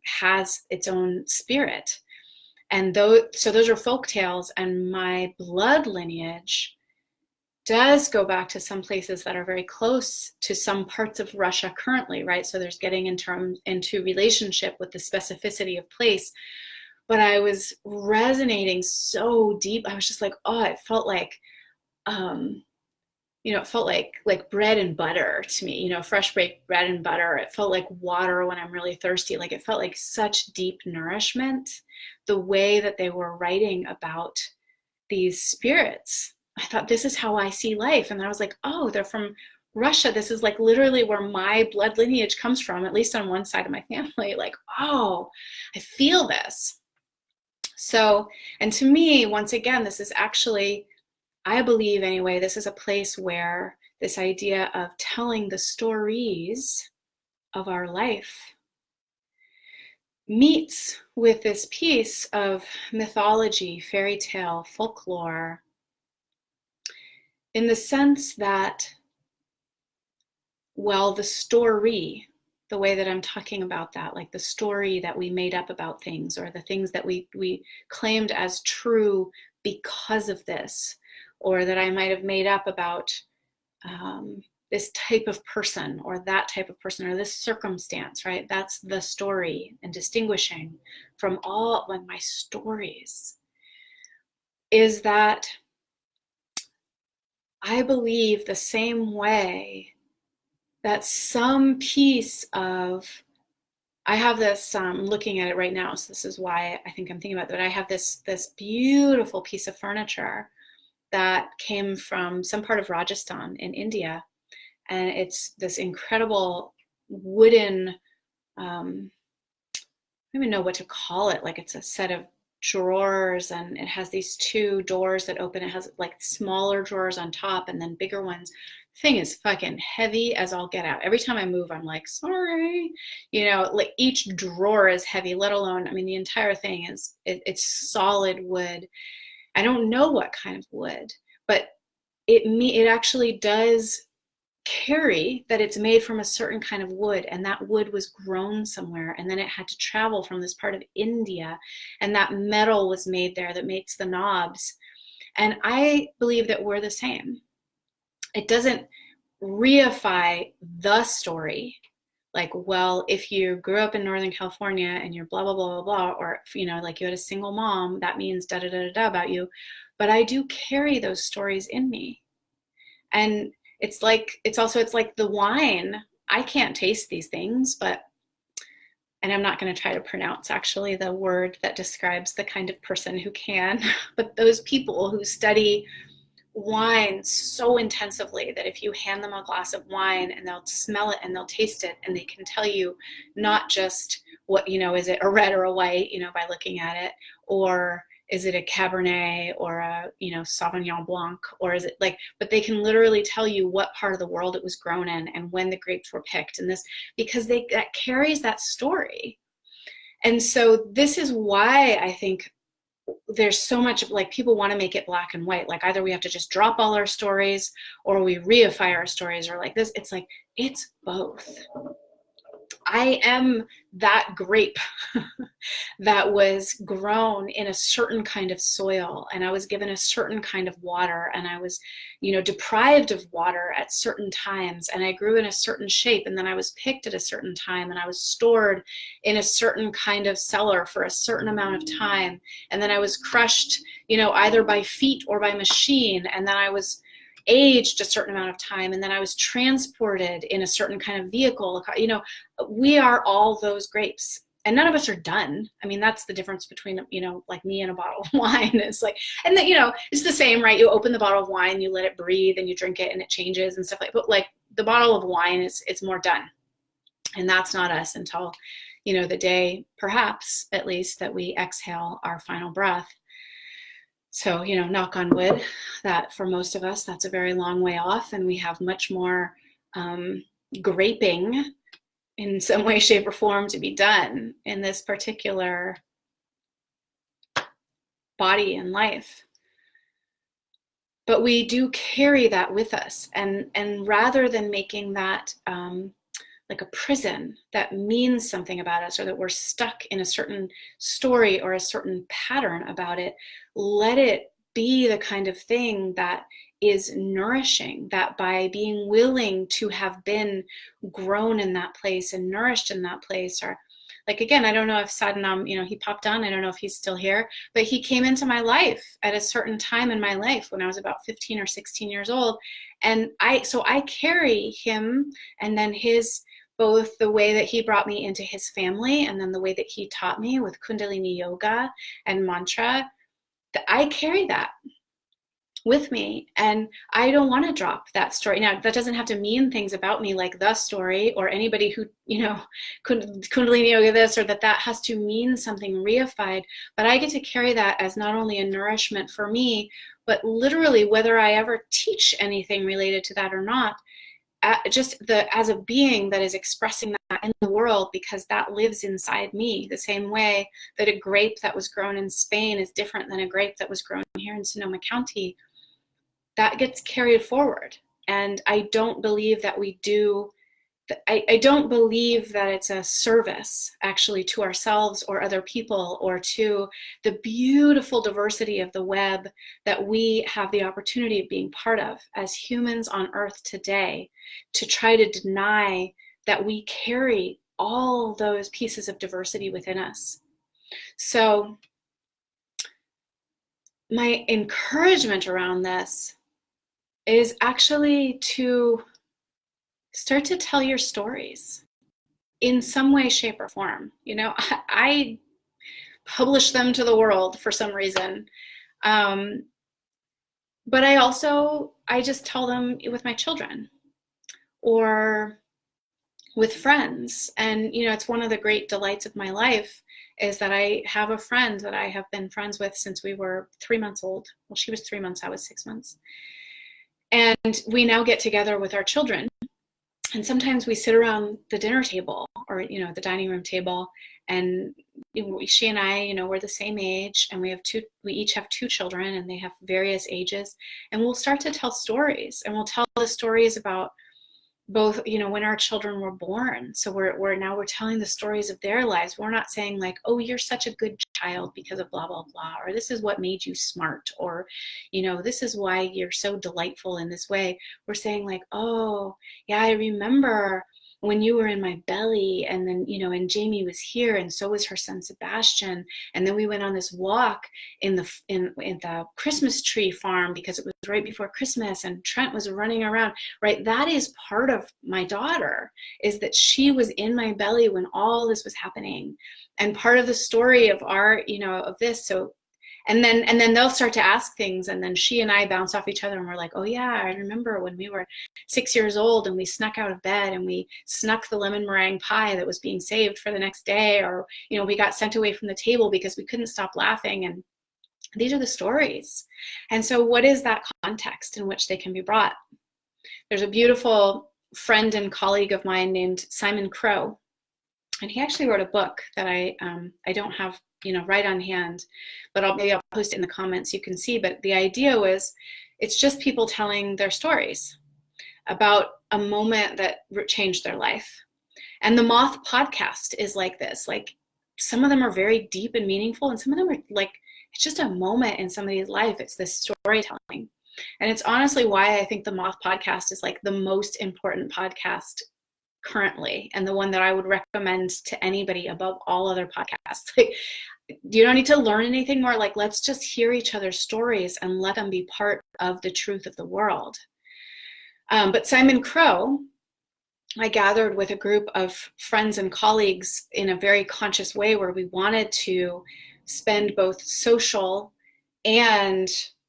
has its own spirit. And those are folk tales, and my blood lineage does go back to some places that are very close to some parts of Russia currently, right? So there's getting into relationship with the specificity of place. But I was resonating so deep. I was just like, oh, it felt like, it felt like bread and butter to me, fresh baked bread and butter. It felt like water when I'm really thirsty. Like, it felt like such deep nourishment, the way that they were writing about these spirits. I thought, this is how I see life. And I was like, oh, they're from Russia. This is like literally where my blood lineage comes from, at least on one side of my family. Like, oh, I feel this. So, and to me, once again, this is actually, I believe anyway, this is a place where this idea of telling the stories of our life meets with this piece of mythology, fairy tale, folklore, in the sense that, well, the story, the way that I'm talking about that, like the story that we made up about things, or the things that we claimed as true because of this, or that I might have made up about this type of person, or that type of person, or this circumstance, right? That's the story. And distinguishing from all of my stories is that I believe the same way that some piece of, I have this, looking at it right now, so this is why I think I'm thinking about that. I have this beautiful piece of furniture that came from some part of Rajasthan in India. And it's this incredible wooden, I don't even know what to call it. Like, it's a set of drawers, and it has these two doors that open. It has like smaller drawers on top and then bigger ones. Thing is fucking heavy as all get out. Every time I move, I'm like, sorry, like each drawer is heavy, let alone, I mean, the entire thing is, it's solid wood. I don't know what kind of wood, but it actually does carry that it's made from a certain kind of wood, and that wood was grown somewhere, and then it had to travel from this part of India, and that metal was made there that makes the knobs. And I believe that we're the same. It doesn't reify the story, like, well, if you grew up in Northern California and you're blah, blah, blah, blah, blah, or, like you had a single mom, that means da, da, da, da, da about you. But I do carry those stories in me. And it's like the wine. I can't taste these things, and I'm not going to try to pronounce actually the word that describes the kind of person who can, but those people who study wine so intensively that if you hand them a glass of wine, and they'll smell it and they'll taste it, and they can tell you not just what, is it a red or a white, by looking at it, or is it a Cabernet or a, Sauvignon Blanc, or is it like, but they can literally tell you what part of the world it was grown in and when the grapes were picked, and this, because that carries that story. And so this is why I think there's so much, like, people want to make it black and white. Like, either we have to just drop all our stories, or we reify our stories, or like this. It's like, it's both. I am that grape that was grown in a certain kind of soil, and I was given a certain kind of water, and I was, deprived of water at certain times, and I grew in a certain shape, and then I was picked at a certain time, and I was stored in a certain kind of cellar for a certain amount of time, and then I was crushed, either by feet or by machine, and then I was, aged a certain amount of time, and then I was transported in a certain kind of vehicle. You know, we are all those grapes. And none of us are done. I mean, that's the difference between, you know, like me and a bottle of wine. It's like, and then, you know, it's the same, right? You open the bottle of wine, you let it breathe, and you drink it, and it changes and stuff like. But like the bottle of wine it's more done, and that's not us until, you know, the day, perhaps at least, that we exhale our final breath. So, you know, knock on wood, that for most of us, that's a very long way off, and we have much more graping in some way, shape, or form to be done in this particular body and life. But we do carry that with us, and rather than making that like a prison that means something about us, or that we're stuck in a certain story or a certain pattern about it, let it be the kind of thing that is nourishing, that by being willing to have been grown in that place and nourished in that place. Or like, again, I don't know if Sadhanam, you know, he popped on, I don't know if he's still here, but he came into my life at a certain time in my life when I was about 15 or 16 years old. And so I carry him, and then his, both the way that he brought me into his family, and then the way that he taught me with Kundalini yoga and mantra, that I carry that with me, and I don't want to drop that story. Now, that doesn't have to mean things about me like the story, or anybody who, you know, Kundalini yoga this, or that has to mean something reified, but I get to carry that as not only a nourishment for me, but literally, whether I ever teach anything related to that or not, as a being that is expressing that in the world, because that lives inside me, the same way that a grape that was grown in Spain is different than a grape that was grown here in Sonoma County. That gets carried forward. And I don't believe that we do, I don't believe that it's a service actually to ourselves or other people, or to the beautiful diversity of the web that we have the opportunity of being part of as humans on earth today, to try to deny that we carry all those pieces of diversity within us. So my encouragement around this is actually to start to tell your stories in some way, shape, or form. You know, I publish them to the world for some reason. But I just tell them with my children or with friends. And, you know, it's one of the great delights of my life is that I have a friend that I have been friends with since we were 3 months old. Well, she was 3 months, I was 6 months. And we now get together with our children. And sometimes we sit around the dinner table, or, you know, the dining room table, and she and I, you know, we're the same age, and we each have 2 children, and they have various ages, and we'll start to tell stories, and we'll tell the stories about both, you know, when our children were born. So we're telling the stories of their lives. We're not saying like, oh, you're such a good child because of blah, blah, blah, or this is what made you smart, or, you know, this is why you're so delightful in this way. We're saying like, oh, yeah, I remember when you were in my belly, and then, you know, and Jamie was here, and so was her son Sebastian, and then we went on this walk in the Christmas tree farm because it was right before Christmas, and Trent was running around, right? That is part of my daughter, is that she was in my belly when all this was happening, and part of the story of our, you know, of this. So and then they'll start to ask things, and then she and I bounce off each other, and we're like, oh yeah, I remember when we were 6 years old and we snuck out of bed and we snuck the lemon meringue pie that was being saved for the next day, or, you know, we got sent away from the table because we couldn't stop laughing. And these are the stories. And so what is that context in which they can be brought? There's a beautiful friend and colleague of mine named Simon Crow, and he actually wrote a book that I don't have, you know, right on hand, but maybe I'll post it in the comments, you can see. But the idea was, it's just people telling their stories about a moment that changed their life. And the Moth podcast is like this. Like, some of them are very deep and meaningful, and some of them are like, it's just a moment in somebody's life. It's this storytelling. And it's honestly why I think the Moth podcast is like the most important podcast currently, and the one that I would recommend to anybody above all other podcasts. Like, you don't need to learn anything more. Like, let's just hear each other's stories and let them be part of the truth of the world. But Simon Crow, I gathered with a group of friends and colleagues in a very conscious way where we wanted to spend both social and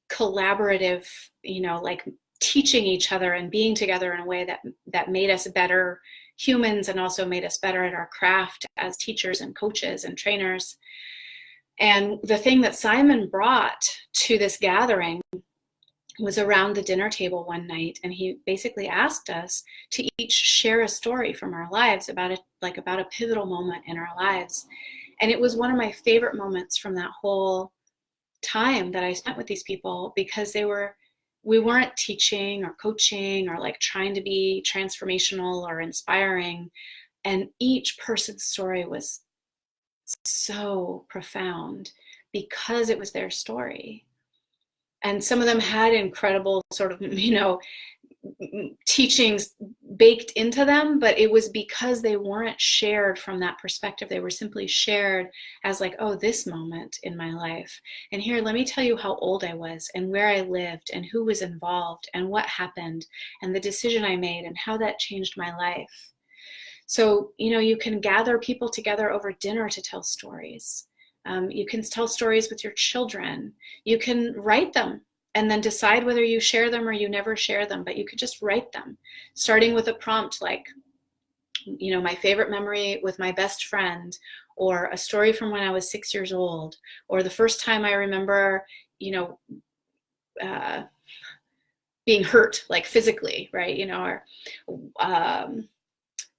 collaborative, like teaching each other and being together in a way that made us better humans and also made us better at our craft as teachers and coaches and trainers. And the thing that Simon brought to this gathering was around the dinner table one night, and he basically asked us to each share a story from our lives about a pivotal moment in our lives. And it was one of my favorite moments from that whole time that I spent with these people, because we weren't teaching or coaching or like trying to be transformational or inspiring, and each person's story was so profound because it was their story. And some of them had incredible sort of, teachings baked into them, but it was because they weren't shared from that perspective. They were simply shared as like, oh, this moment in my life. And here, let me tell you how old I was and where I lived and who was involved and what happened and the decision I made and how that changed my life. So, you can gather people together over dinner to tell stories. You can tell stories with your children. You can write them and then decide whether you share them or you never share them, but you could just write them, starting with a prompt like, my favorite memory with my best friend, or a story from when I was 6 years old, or the first time I remember, being hurt, like physically, right? Or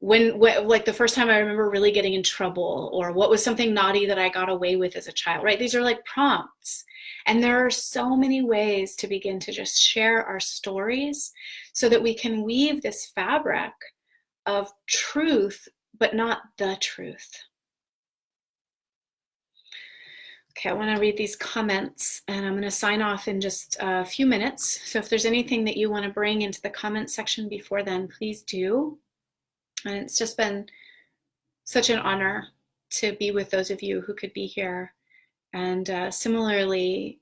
when like the first time I remember really getting in trouble, or what was something naughty that I got away with as a child, right? These are like prompts. And there are so many ways to begin to just share our stories so that we can weave this fabric of truth, but not the truth. Okay, I want to read these comments, and I'm going to sign off in just a few minutes. So if there's anything that you want to bring into the comment section before then, please do. And it's just been such an honor to be with those of you who could be here. And similarly,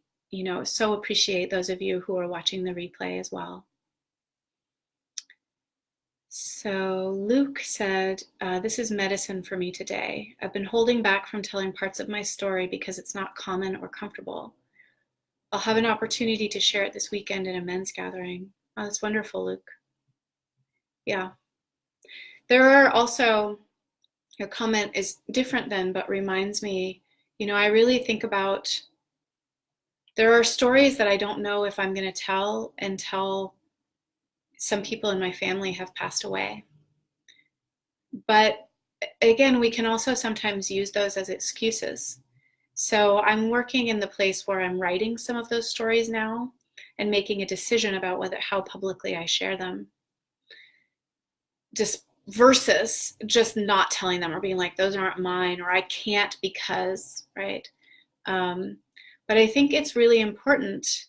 so appreciate those of you who are watching the replay as well. So Luke said, this is medicine for me today. I've been holding back from telling parts of my story because it's not common or comfortable. I'll have an opportunity to share it this weekend in a men's gathering. Oh, that's wonderful, Luke. Yeah. There are also, your comment is different then, but reminds me, I really think about, there are stories that I don't know if I'm going to tell until some people in my family have passed away. But again, we can also sometimes use those as excuses. So I'm working in the place where I'm writing some of those stories now and making a decision about how publicly I share them. Just versus just not telling them or being like, those aren't mine, or I can't because, right? But I think it's really important,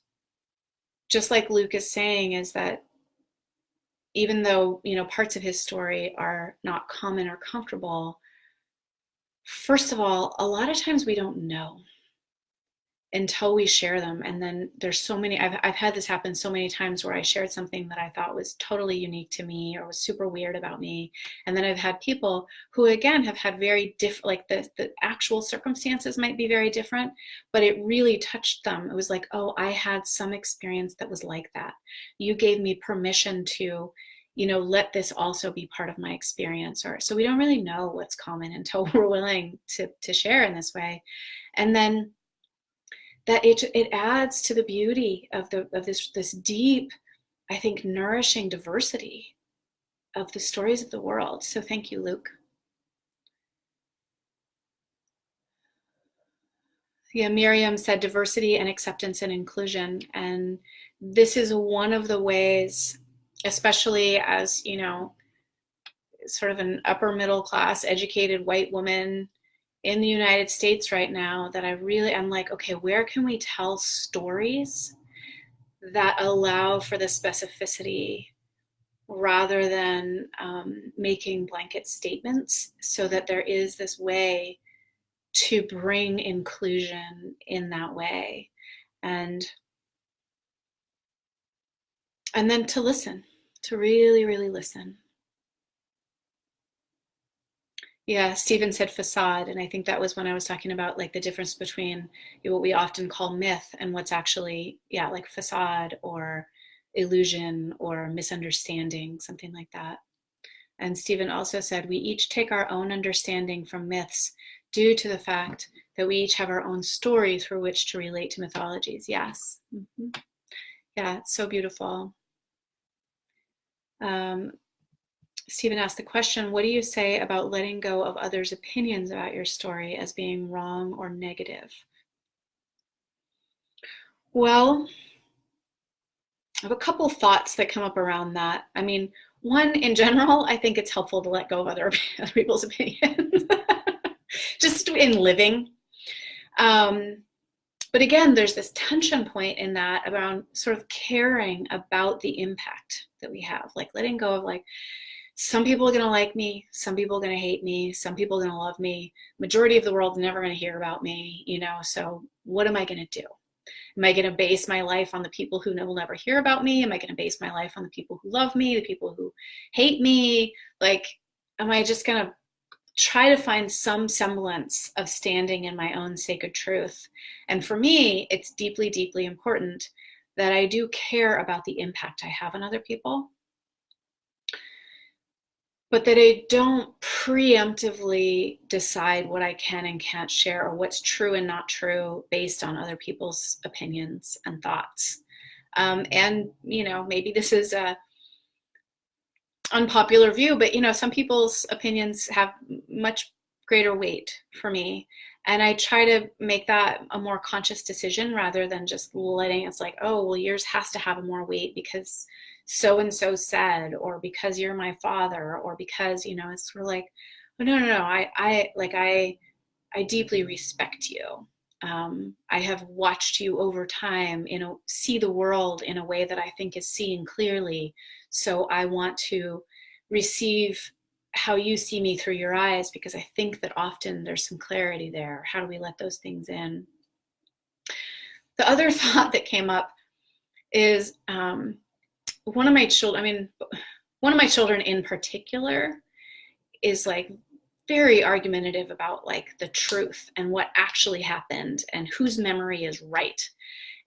just like Luke is saying, is that even though, parts of his story are not common or comfortable, first of all, a lot of times we don't know until we share them. And then there's so many, I've had this happen so many times where I shared something that I thought was totally unique to me or was super weird about me. And then I've had people who, again, have had very different, like the actual circumstances might be very different, but it really touched them. It was like, oh, I had some experience that was like that. You gave me permission to, let this also be part of my experience. Or so we don't really know what's common until we're willing to share in this way. And then that it adds to the beauty of this deep, I think, nourishing diversity of the stories of the world. So thank you, Luke. Yeah, Miriam said diversity and acceptance and inclusion. And this is one of the ways, especially as, sort of an upper middle class educated white woman in the United States right now, that I'm like, okay, where can we tell stories that allow for the specificity rather than making blanket statements, so that there is this way to bring inclusion in that way, and then to listen To really, really listen. Yeah, Stephen said facade, and I think that was when I was talking about like the difference between what we often call myth and what's actually, yeah, like facade or illusion or misunderstanding, something like that. And Stephen also said, we each take our own understanding from myths due to the fact that we each have our own story through which to relate to mythologies. Yes. Mm-hmm. Yeah, it's so beautiful. Stephen asked the question, what do you say about letting go of others' opinions about your story as being wrong or negative? Well, I have a couple thoughts that come up around that. I mean, one, in general, I think it's helpful to let go of other people's opinions, just in living. But again, there's this tension point in that around sort of caring about the impact that we have, like letting go of like, some people are going to like me, some people are going to hate me, some people are going to love me. Majority of the world's never going to hear about me, you know, so what am I going to do? Am I going to base my life on the people who will never hear about me? Am I going to base my life on the people who love me, the people who hate me? Like, am I just going to try to find some semblance of standing in my own sacred truth? And for me, it's deeply, deeply important that I do care about the impact I have on other people, but that I don't preemptively decide what I can and can't share or what's true and not true based on other people's opinions and thoughts. And, you know, maybe this is a unpopular view, but, you know, some people's opinions have much greater weight for me. And I try to make that a more conscious decision rather than just letting it's like, oh, well, yours has to have more weight because so and so said, or because you're my father, or because, you know, it's sort of like, oh, no, I deeply respect you. I have watched you over time, you know, see the world in a way that I think is seeing clearly. So I want to receive how you see me through your eyes, because I think that often there's some clarity there. How do we let those things in? The other thought that came up is one of my children in particular is like very argumentative about like the truth and what actually happened and whose memory is right.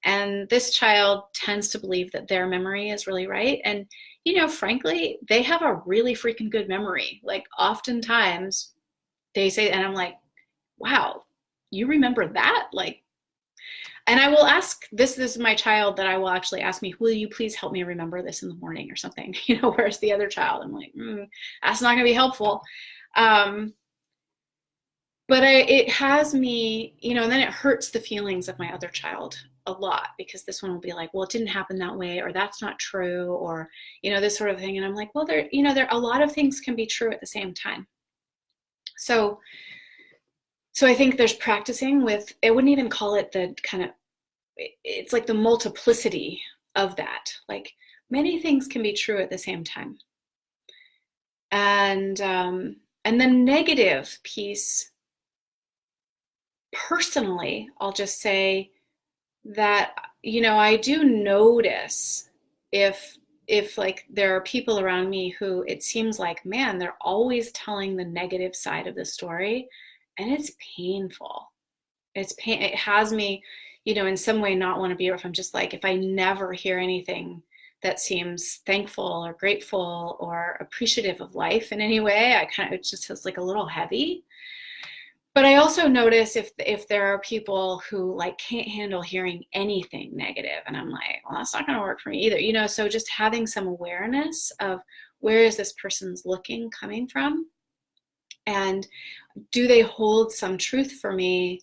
And this child tends to believe that their memory is really right. And, you know, frankly, they have a really freaking good memory. Like oftentimes they say, and I'm like, wow, you remember that? Like, and I will ask, this is my child that I will actually ask me, will you please help me remember this in the morning or something? You know, whereas the other child, I'm like, that's not gonna be helpful. But it has me, you know, and then it hurts the feelings of my other child a lot, because this one will be like, well, it didn't happen that way, or that's not true, or, you know, this sort of thing. And I'm like, well, there, you know, there a lot of things can be true at the same time. So I think there's practicing with, I wouldn't even call it the kind of, it's like the multiplicity of that. Like many things can be true at the same time. And the negative piece, personally, I'll just say that, you know, I do notice if like there are people around me who it seems like, man, they're always telling the negative side of the story, and it's painful. It has me, you know, in some way not want to be, or if I'm just like, if I never hear anything that seems thankful or grateful or appreciative of life in any way, I kind of, it just feels like a little heavy. But I also notice if there are people who like can't handle hearing anything negative, and I'm like, well, that's not going to work for me either, you know. So just having some awareness of where is this person's coming from, and do they hold some truth for me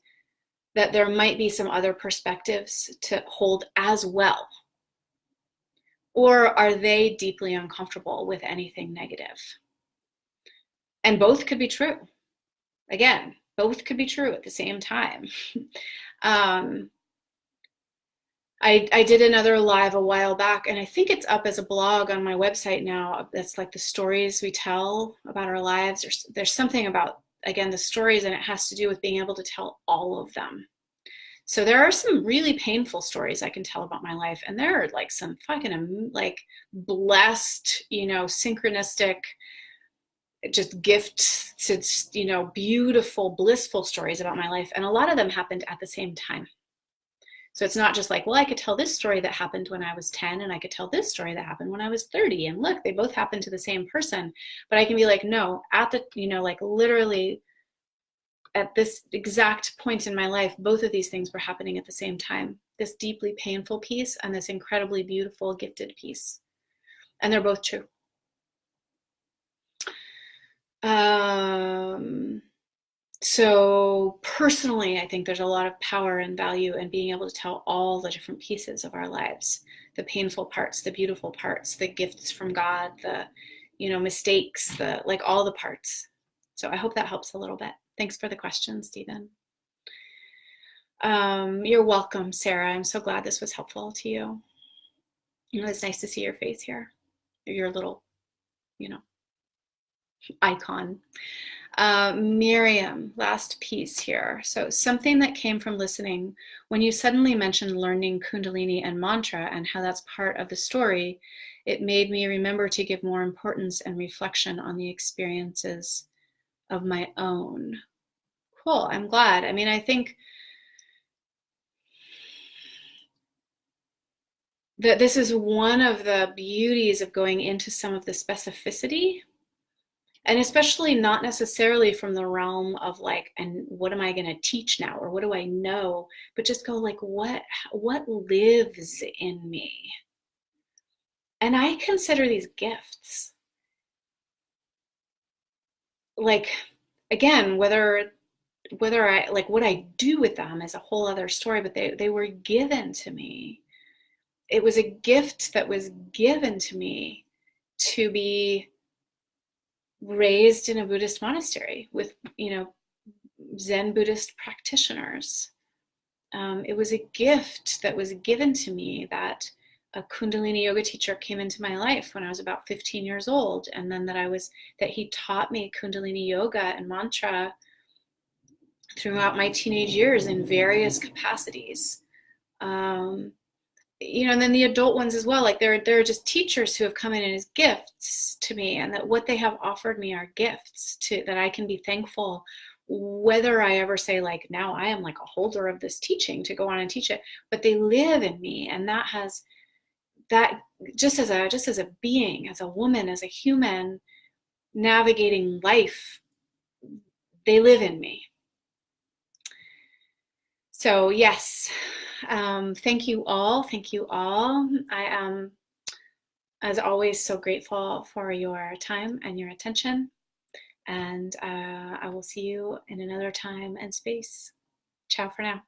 that there might be some other perspectives to hold as well, or are they deeply uncomfortable with anything negative? And both could be true. Again, both could be true at the same time. I did another live a while back, and I think it's up as a blog on my website now. That's like the stories we tell about our lives. There's something about, again, the stories, and it has to do with being able to tell all of them. So there are some really painful stories I can tell about my life, and there are like some fucking like blessed, synchronistic, just gifts to, beautiful, blissful stories about my life. And a lot of them happened at the same time. So it's not just like, well, I could tell this story that happened when I was 10, and I could tell this story that happened when I was 30. And look, they both happened to the same person. But I can be like, no, at the, like literally at this exact point in my life, both of these things were happening at the same time. This deeply painful piece and this incredibly beautiful, gifted piece. And they're both true. So personally, I think there's a lot of power and value in being able to tell all the different pieces of our lives, the painful parts, the beautiful parts, the gifts from God, the, mistakes, the, like all the parts. So I hope that helps a little bit. Thanks for the question, Stephen. You're welcome, Sarah. I'm so glad this was helpful to you. It's nice to see your face here, your little, icon. Miriam, last piece here. So something that came from listening, when you suddenly mentioned learning Kundalini and mantra and how that's part of the story, it made me remember to give more importance and reflection on the experiences of my own. Cool, I'm glad. I mean, I think that this is one of the beauties of going into some of the specificity, and especially not necessarily from the realm of like, and what am I going to teach now, or what do I know, but just go like, what lives in me? And I consider these gifts. Like, again, whether I like what I do with them is a whole other story, but they were given to me. It was a gift that was given to me to be raised in a Buddhist monastery with, Zen Buddhist practitioners. It was a gift that was given to me that a Kundalini yoga teacher came into my life when I was about 15 years old, and then that he taught me Kundalini yoga and mantra throughout my teenage years in various capacities. And then the adult ones as well. Like there are just teachers who have come in as gifts to me, and that what they have offered me are gifts that I can be thankful. Whether I ever say like, now I am like a holder of this teaching to go on and teach it, but they live in me, and that just as a being, as a woman, as a human navigating life, they live in me. So yes, thank you all. I am, as always, so grateful for your time and your attention. And I will see you in another time and space. Ciao for now.